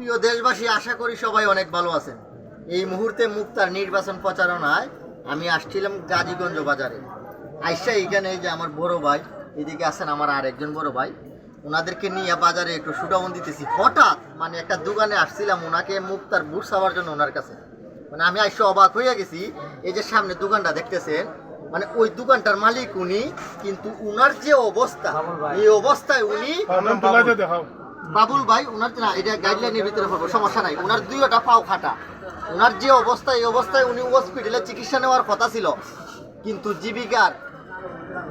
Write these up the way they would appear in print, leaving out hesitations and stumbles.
প্রিয় দেশবাসী, আশা করি সবাই অনেক ভালো আছেন। এই মুহূর্তে মুক্তার নির্বাচন প্রচারণায় আমি আসছিলাম গাজীগঞ্জ বাজারে। আইসা এখানে যে আমার বড় ভাই, এদিকে আছেন আমার আরেকজন বড় ভাই, ওনাদেরকে নিয়ে বাজারে একটু শুডাউন দিতেছি। হঠাৎ মানে একটা দোকানে আসছিলাম, ওনাকে মুক্তার বুট চাওয়ার জন্য ওনার কাছে। মানে আমি আইসা অবাক হয়ে গেছি। এই যে সামনে দোকানটা দেখতেছেন, মানে ওই দোকানটার মালিক উনি, কিন্তু উনার যে অবস্থা, এই অবস্থায় উনি বাবুল ভাই, উনার না এটা গাইডলাইনের ভিতরে পড়বো, সমস্যা নাই। উনার দুইটা পাও খাটা। উনার যে অবস্থা, এই অবস্থায় উনি হসপিটালে চিকিৎসা নেওয়ার কথা ছিল, কিন্তু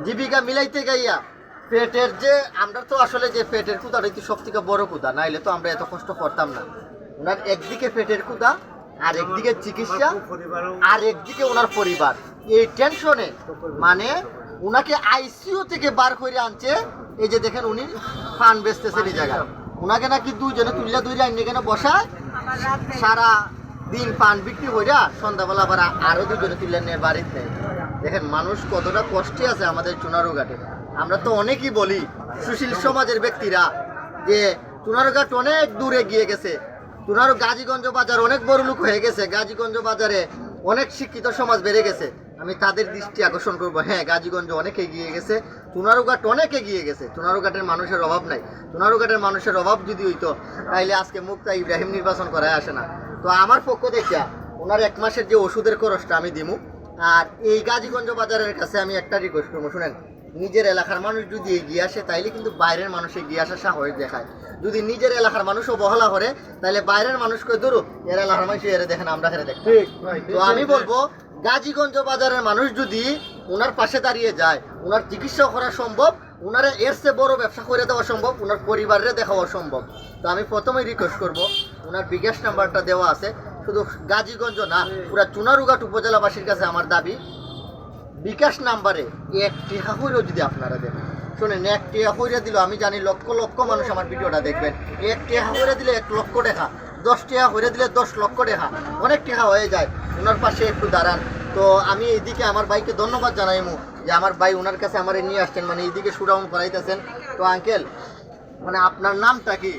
জীবিকা মিলাইতে গাইয়া পেটের যে, আমরা তো আসলে যে পেটের কুদাটা একটু সব থেকে বড় কুদা, নাইলে তো আমরা এত কষ্ট করতাম না। ওনার একদিকে পেটের কুদা, আর একদিকে চিকিৎসা, আর একদিকে ওনার পরিবার। এই টেনশনে মানে উনাকে আইসিইউ থেকে বার করে আনছে। এই যে দেখেন উনি পান বেচতেছেন এই জায়গায়। উনাকে নাকি দুইজনে তুলিয়া দুই আইন এখানে বসায় সারা দিন পান বিক্রি কইরা সন্ধ্যাবেলা আবার আরো দুজনে তুলিয়া নিয়ে বাড়িতে নেয়। দেখেন মানুষ কতটা কষ্টে আছে আমাদের চুনারুঘাটে। আমরা তো অনেকই বলি সুশীল সমাজের ব্যক্তিরা যে চুনারুঘাট অনেক দূরে গিয়ে গেছে, গাজীগঞ্জ বাজার অনেক বড় লোক হয়ে গেছে, গাজীগঞ্জ বাজারে অনেক শিক্ষিত সমাজ বেড়ে গেছে। আমি তাদের দৃষ্টি আকর্ষণ করবো, হ্যাঁ গাজীগঞ্জ অনেক এগিয়ে গেছে, চুনারুঘাট অনেক এগিয়ে গেছে। চুনারুঘাটের মানুষের অভাব নাই। চুনারুঘাটের মানুষের অভাব যদি হইতো তাইলে আজকে মুক্তা ইব্রাহিম নির্বাচন করায় আসে না। তো আমার পক্ষ থেকে ওনার 1 মাসের যে ওষুধের খরচটা আমি দিমু। আর এই গাজীগঞ্জ বাজারের কাছে আমি একটা রিকোয়েস্ট করবো, শুনেন, নিজের এলাকার মানুষ যদি এগিয়ে আসে তাইলে কিন্তু বাইরের মানুষ এগিয়ে আসার সাহস দেখায়। যদি নিজের এলাকার মানুষ অবহেলা করে তাহলে বাইরের মানুষকে দূর, এর এলাকার মানুষ এর দেখেন আমরা এখানে দেখি। তো আমি বলবো গাজীগঞ্জ বাজারের মানুষ যদি ওনার পাশে দাঁড়িয়ে যায়, ওনার চিকিৎসা করা সম্ভব, ওনারা এর চেয়ে বড় ব্যবসা করে দেওয়া সম্ভব, ওনার পরিবারের দেখাও সম্ভব। তো আমি প্রথমেই রিকোয়েস্ট করবো, ওনার বিকাশ নাম্বারটা দেওয়া আছে। শুধু গাজীগঞ্জ না, পুরা চুনারুঘাট উপজেলাবাসীর কাছে আমার দাবি, বিকাশ নাম্বারে 1 টাকা হইলেও যদি আপনারা দেন। শোনেন, 1 টাকা হইয়া দিল, আমি জানি লক্ষ লক্ষ মানুষ আমার ভিডিওটা দেখবেন। 1 টাকা হইয়া দিলে 1 লক্ষ টাকা, 10 টাকা হইয়া দিলে 10 লক্ষ টাকা, অনেক টাকা হয়ে যায়। ওনার পাশে একটু দাঁড়ান। তো আমি এইদিকে আমার ভাইকে ধন্যবাদ জানাইমু যে আমার ভাই ওনার কাছে আমার নিয়ে আসছেন, মানে এইদিকে শুডাউন করাইতেছেন। তো আঙ্কেল, মানে আপনার নামটা কি?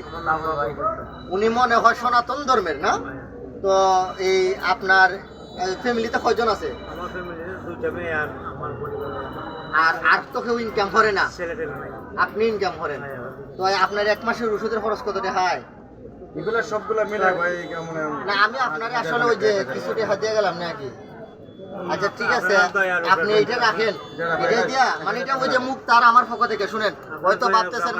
উনি মনে হয় সনাতন ধর্মের, না? তো এই আপনার ফ্যামিলিতে কয়জন আছে? আর তো কেউ ইনকাম করে না, আপনি ইনকাম করেন। তো আপনার 1 মাসের ওষুধের খরচ কত টাকা হয়? এগুলা সবগুলা মিলে ভাই কেমন না, আমি আপনারে আসলে ওই যে কিছু টাকা দিয়ে গেলাম নাকি? আচ্ছা ঠিক আছে, আপনি এইটা রাখেন। এটা দিয়া মানে এটা ওই যে মুক্তার আমার পক্ষ থেকে, শুনেন, হয়তো ভাবতেছেন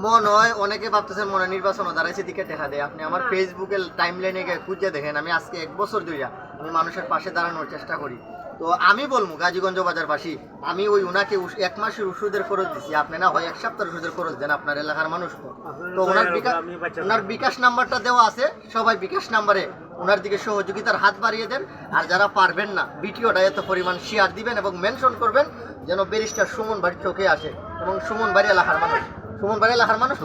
মন হয় অনেকে ভাবতেছেন মনে নির্বাচনও দাঁড়াইছে দিকে টাকা দেয়। আপনি আমার ফেসবুকে টাইমলাইনে গিয়ে খুঁজে দেখেন, আমি আজকে 1 বছর ধরে আমি মানুষের পাশে দাঁড়ানোর চেষ্টা করি। তো আমি বলবো গাজীগঞ্জ বাজারবাসী, আমি ওই ওনাকে 1 মাসের ওষুধের খরচ দিচ্ছি, আপনি না হয় 1 সপ্তাহের ওষুধের খরচ দেন আপনার এলাকার মানুষ। তো ওনার বিকাশ নাম্বারটা দেওয়া আছে, সবাই বিকাশ নাম্বারে ওনার দিকে সহযোগিতার হাত বাড়িয়ে দেন। আর যারা পারবেন না, ভিডিওটা এত পরিমাণ শেয়ার দিবেন এবং মেনশন করবেন যেন ব্যারিস্টার সুমন বাড়ির চোখে আসে, এবং সুমন বাড়ি এলাকার মানুষ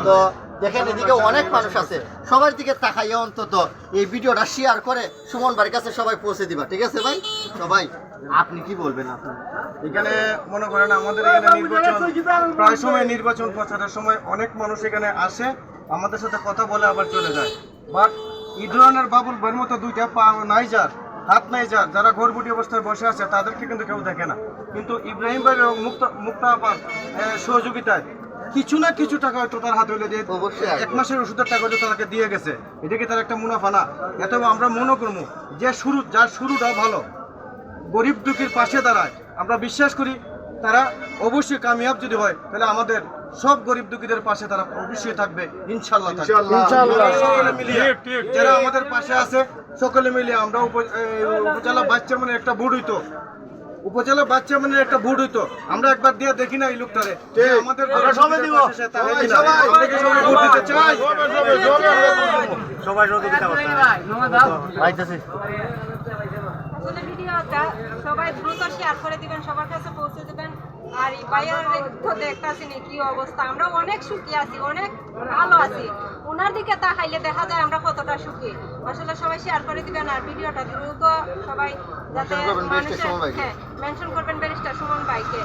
তো দেখেন এদিকে অনেক মানুষ আছে, সবার দিকে তাকাইয়া অন্তত এই ভিডিওটা শেয়ার করে সুমন বাড়ির কাছে সবাই পৌঁছে দিবা। ঠিক আছে ভাই? সবাই আপনি কি বলবেন? আপনার এখানে মনে করেন আমাদের এখানে নির্বাচন, প্রায় সময় নির্বাচন প্রচারের সময় অনেক মানুষ এখানে আসে, আমাদের সাথে কথা বলে আবার চলে যায়। বাট এই ধরনের বাবুল ভাইয়ের মতো 2টা পা নাই যার, হাত নাই যার, যারা ঘরবুটি অবস্থায় বসে আছে, তাদেরকে কিন্তু কেউ দেখে না। কিন্তু ইব্রাহিম ভাই এবং মুক্তা আপার সহযোগিতায় কিছু না কিছু টাকা হয়তো তার হাতে হলে দিয়ে, 1 মাসের ওষুধের টাকা হয়তো তাদেরকে দিয়ে গেছে। এটা কি তার একটা মুনাফা না? এত আমরা মনে করবো যে যার শুরুটা ভালো, গরিব দুঃখীর পাশে দাঁড়ায়, আমরা বিশ্বাস করি তারা অবশ্যই কামিয়াব যদি হয়, তাহলে আমাদের সব গরিব দুঃখীদের পাশে তারা অবশ্যই থাকবে, ইনশাল্লাহ। সকলে মিলিয়ে যারা আমাদের পাশে আছে, সকলে মিলিয়ে আমরা উপজেলা ভাইস চেয়ারম্যানের একটা ভোট হইতো, আমরা একবার দিয়ে দেখি না এই লোকটারে, আমাদের সবাই দ্রুত শেয়ার করে দিবেন, সবার কাছে পৌঁছে দিবেন। আর এই ভাইয়ার তো দেখতেছি কি অবস্থা, আমরা অনেক সুখী আছি, অনেক ভালো আছি। ওনার দিকে তাকাইলে দেখা যায় আমরা কতটা সুখী। আসলে সবাই শেয়ার করে দিবেন আর ভিডিওটা দ্রুত সবাই যাতে মানুষের, হ্যাঁ, মেনশন করবেন ব্যারিস্টার সুমন ভাইকে।